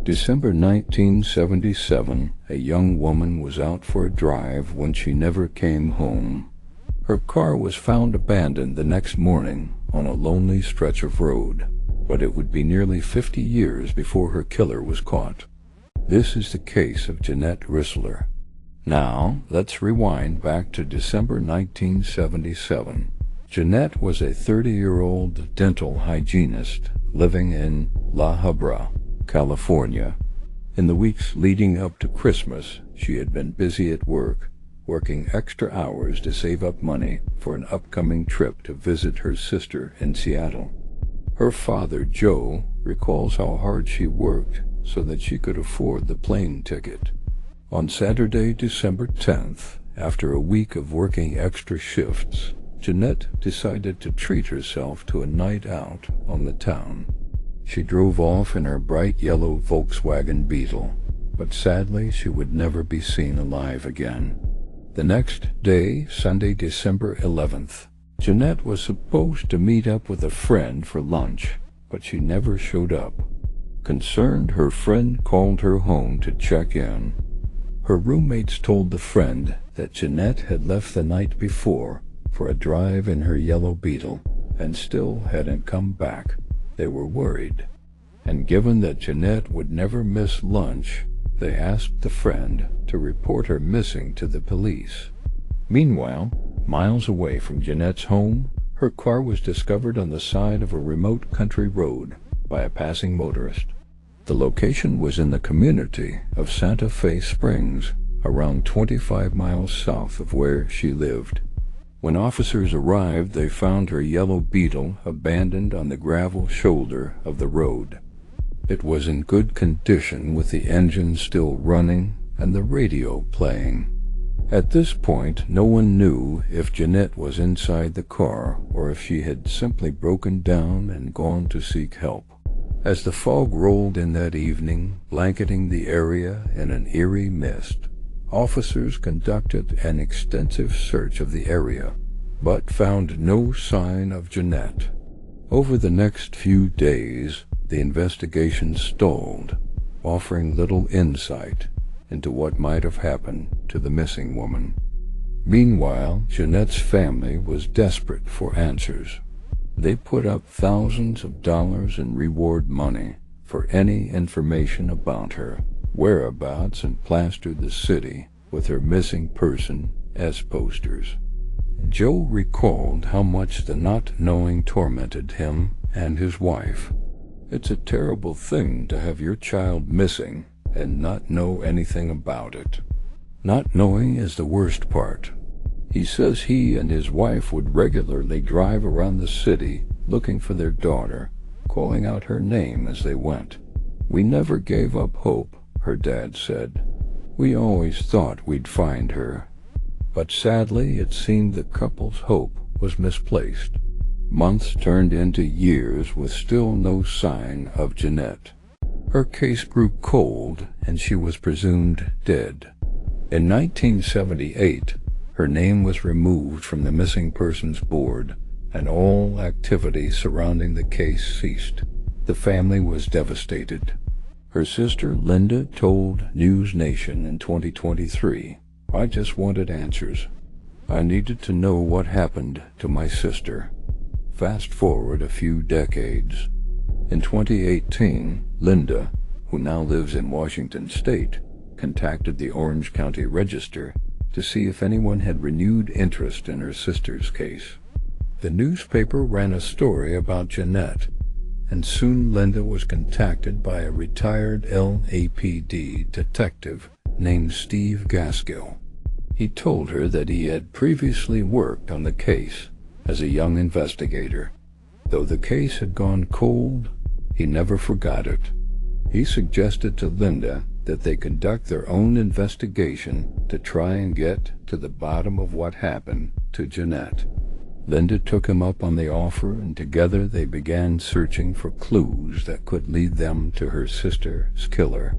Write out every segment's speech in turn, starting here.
December 1977, a young woman was out for a drive when she never came home. Her car was found abandoned the next morning on a lonely stretch of road, but it would be nearly 50 years before her killer was caught. This is the case of Jeanette Ralston. Now, let's rewind back to December 1977. Jeanette was a 30-year-old dental hygienist living in La Habra, California. In the weeks leading up to Christmas, she had been busy at work, working extra hours to save up money for an upcoming trip to visit her sister in Seattle. Her father, Joe, recalls how hard she worked so that she could afford the plane ticket. On Saturday, December 10th, after a week of working extra shifts, Jeanette decided to treat herself to a night out on the town. She drove off in her bright yellow Volkswagen Beetle, but sadly she would never be seen alive again. The next day, Sunday, December 11th, Jeanette was supposed to meet up with a friend for lunch, but she never showed up. Concerned, her friend called her home to check in. Her roommates told the friend that Jeanette had left the night before for a drive in her yellow Beetle and still hadn't come back. They were worried, and given that Jeanette would never miss lunch, they asked the friend to report her missing to the police. Meanwhile, miles away from Jeanette's home, her car was discovered on the side of a remote country road by a passing motorist. The location was in the community of Santa Fe Springs, around 25 miles south of where she lived. When officers arrived, they found her yellow Beetle abandoned on the gravel shoulder of the road. It was in good condition, with the engine still running and the radio playing. At this point, no one knew if Jeanette was inside the car or if she had simply broken down and gone to seek help. As the fog rolled in that evening, blanketing the area in an eerie mist, officers conducted an extensive search of the area, but found no sign of Jeanette. Over the next few days, the investigation stalled, offering little insight into what might have happened to the missing woman. Meanwhile, Jeanette's family was desperate for answers. They put up thousands of dollars in reward money for any information about her whereabouts and plastered the city with her missing person as posters. Joe recalled how much the not knowing tormented him and his wife. It's a terrible thing to have your child missing and not know anything about it. Not knowing is the worst part. He says he and his wife would regularly drive around the city looking for their daughter, calling out her name as they went. "We never gave up hope," her dad said. "We always thought we'd find her." But sadly, it seemed the couple's hope was misplaced. Months turned into years with still no sign of Jeanette. Her case grew cold and she was presumed dead. In 1978, her name was removed from the Missing Persons Board, and all activity surrounding the case ceased. The family was devastated. Her sister, Linda, told News Nation in 2023, "I just wanted answers. I needed to know what happened to my sister." Fast forward a few decades. In 2018, Linda, who now lives in Washington State, contacted the Orange County Register to see if anyone had renewed interest in her sister's case. The newspaper ran a story about Jeanette, and soon Linda was contacted by a retired LAPD detective named Steve Gaskill. He told her that he had previously worked on the case as a young investigator. Though the case had gone cold, he never forgot it. He suggested to Linda that they conduct their own investigation to try and get to the bottom of what happened to Jeanette. Linda took him up on the offer, and together they began searching for clues that could lead them to her sister's killer.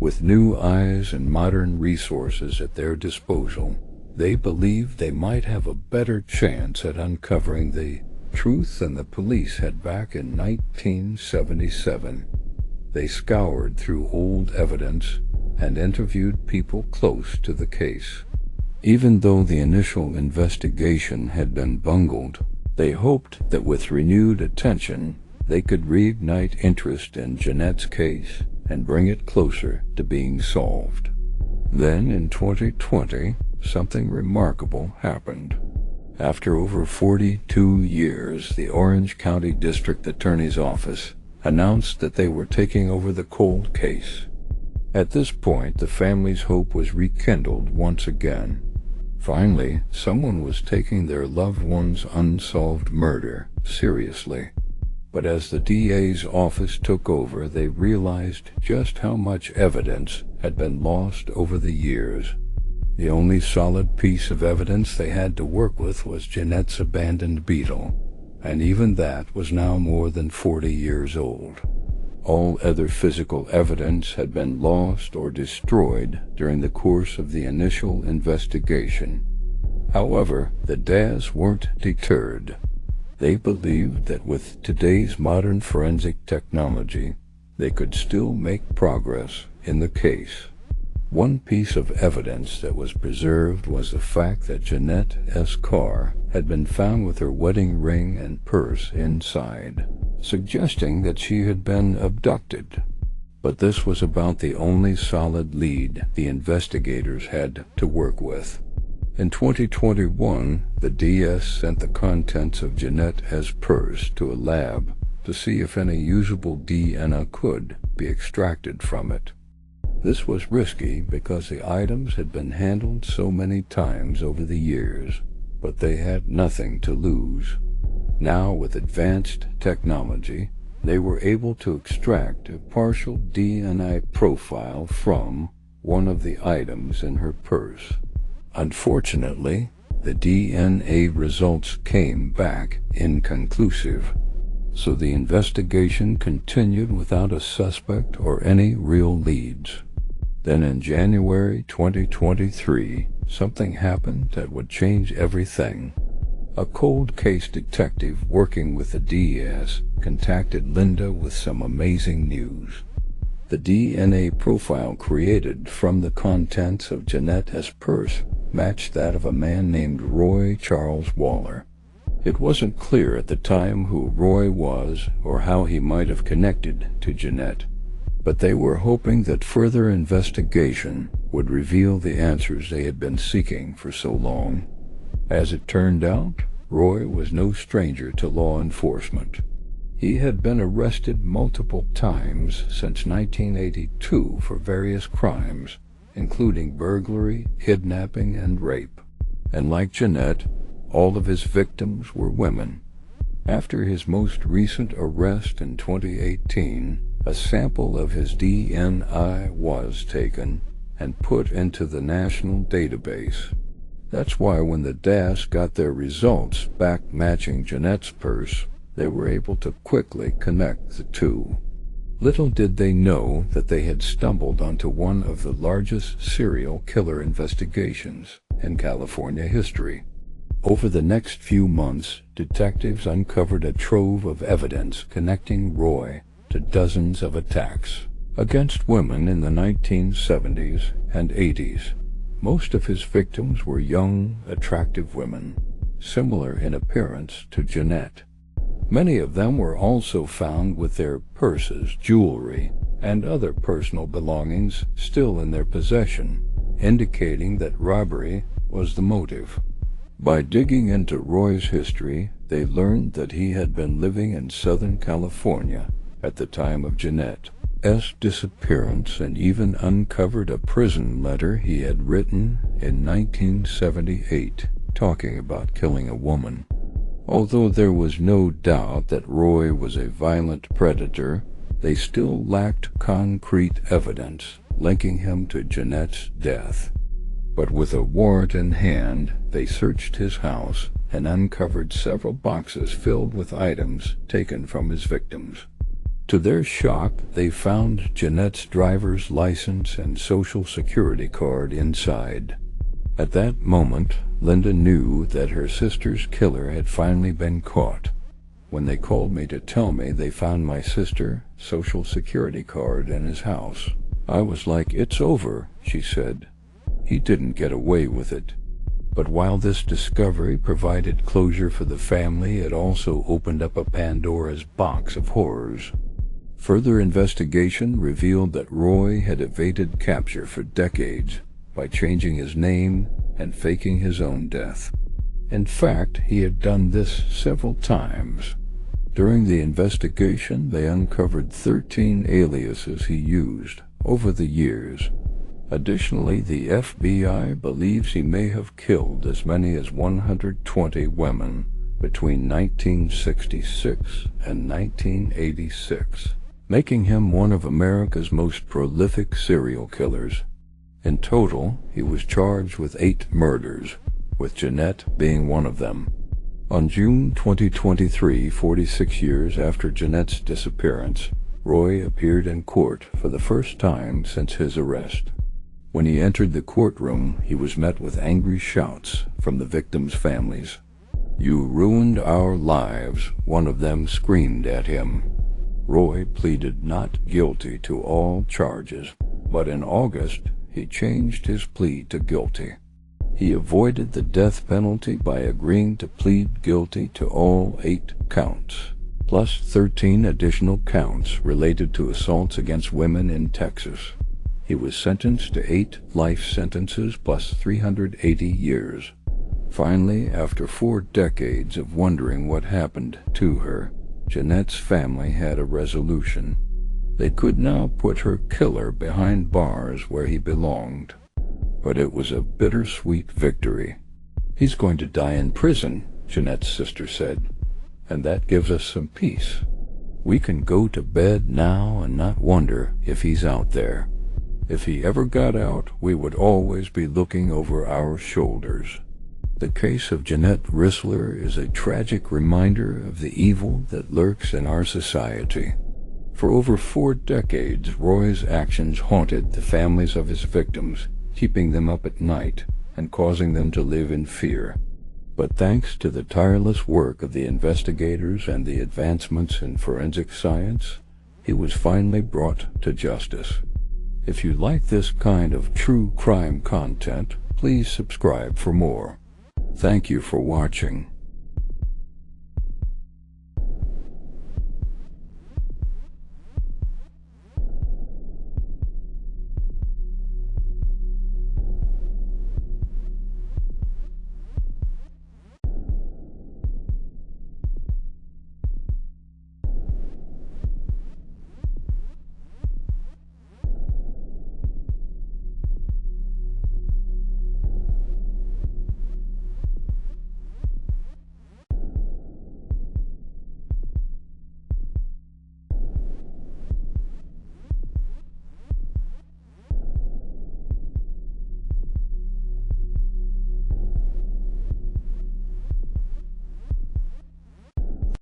With new eyes and modern resources at their disposal, they believed they might have a better chance at uncovering the truth than the police had back in 1977. They scoured through old evidence and interviewed people close to the case. Even though the initial investigation had been bungled, they hoped that with renewed attention, they could reignite interest in Jeanette's case and bring it closer to being solved. Then in 2020, something remarkable happened. After over 42 years, the Orange County District Attorney's Office announced that they were taking over the cold case. At this point, the family's hope was rekindled once again. Finally, someone was taking their loved one's unsolved murder seriously. But as the DA's office took over, they realized just how much evidence had been lost over the years. The only solid piece of evidence they had to work with was Jeanette's abandoned Beetle, and even that was now more than 40 years old. All other physical evidence had been lost or destroyed during the course of the initial investigation. However, the DAs weren't deterred. They believed that with today's modern forensic technology, they could still make progress in the case. One piece of evidence that was preserved was the fact that Jeanette's car had been found with her wedding ring and purse inside, suggesting that she had been abducted. But this was about the only solid lead the investigators had to work with. In 2021, the DS sent the contents of Jeanette's purse to a lab to see if any usable DNA could be extracted from it. This was risky because the items had been handled so many times over the years, but they had nothing to lose. Now, with advanced technology, they were able to extract a partial DNA profile from one of the items in her purse. Unfortunately, the DNA results came back inconclusive, so the investigation continued without a suspect or any real leads. Then in January 2023, something happened that would change everything. A cold case detective working with the DS contacted Linda with some amazing news. The DNA profile created from the contents of Jeanette's purse matched that of a man named Roy Charles Waller. It wasn't clear at the time who Roy was or how he might have connected to Jeanette, but they were hoping that further investigation would reveal the answers they had been seeking for so long. As it turned out, Roy was no stranger to law enforcement. He had been arrested multiple times since 1982 for various crimes, including burglary, kidnapping, and rape. And like Jeanette, all of his victims were women. After his most recent arrest in 2018, a sample of his DNA was taken and put into the national database. That's why when the DAS got their results back matching Jeanette's purse, they were able to quickly connect the two. Little did they know that they had stumbled onto one of the largest serial killer investigations in California history. Over the next few months, detectives uncovered a trove of evidence connecting Roy to dozens of attacks against women in the 1970s and 80s. Most of his victims were young, attractive women, similar in appearance to Jeanette. Many of them were also found with their purses, jewelry, and other personal belongings still in their possession, indicating that robbery was the motive. By digging into Roy's history, they learned that he had been living in Southern California at the time of Jeanette's disappearance, and even uncovered a prison letter he had written in 1978 talking about killing a woman. Although there was no doubt that Roy was a violent predator, they still lacked concrete evidence linking him to Jeanette's death. But with a warrant in hand, they searched his house and uncovered several boxes filled with items taken from his victims. To their shock, they found Jeanette's driver's license and social security card inside. At that moment, Linda knew that her sister's killer had finally been caught. when they called me to tell me they found my sister's Social Security card in his house. I was like, "It's over," she said. "He didn't get away with it." But while this discovery provided closure for the family, it also opened up a Pandora's box of horrors. Further investigation revealed that Roy had evaded capture for decades by changing his name and faking his own death. In fact, he had done this several times. During the investigation, they uncovered 13 aliases he used over the years. Additionally, the FBI believes he may have killed as many as 120 women between 1966 and 1986, making him one of America's most prolific serial killers. In total, he was charged with 8 murders, with Jeanette being one of them. On June 2023, 46 years after Jeanette's disappearance, Roy appeared in court for the first time since his arrest. When he entered the courtroom, he was met with angry shouts from the victims' families. "You ruined our lives," one of them screamed at him. Roy pleaded not guilty to all charges, but in August, he changed his plea to guilty. He avoided the death penalty by agreeing to plead guilty to all 8 counts, plus 13 additional counts related to assaults against women in Texas. He was sentenced to 8 life sentences plus 380 years. Finally, after 4 decades of wondering what happened to her, Jeanette's family had a resolution. They could now put her killer behind bars where he belonged. But it was a bittersweet victory. "He's going to die in prison," Jeanette's sister said, "and that gives us some peace. We can go to bed now and not wonder if he's out there. If he ever got out, we would always be looking over our shoulders." The case of Jeanette Ralston is a tragic reminder of the evil that lurks in our society. For over 4 decades, Roy's actions haunted the families of his victims, keeping them up at night and causing them to live in fear. But thanks to the tireless work of the investigators and the advancements in forensic science, he was finally brought to justice. If you like this kind of true crime content, please subscribe for more. Thank you for watching.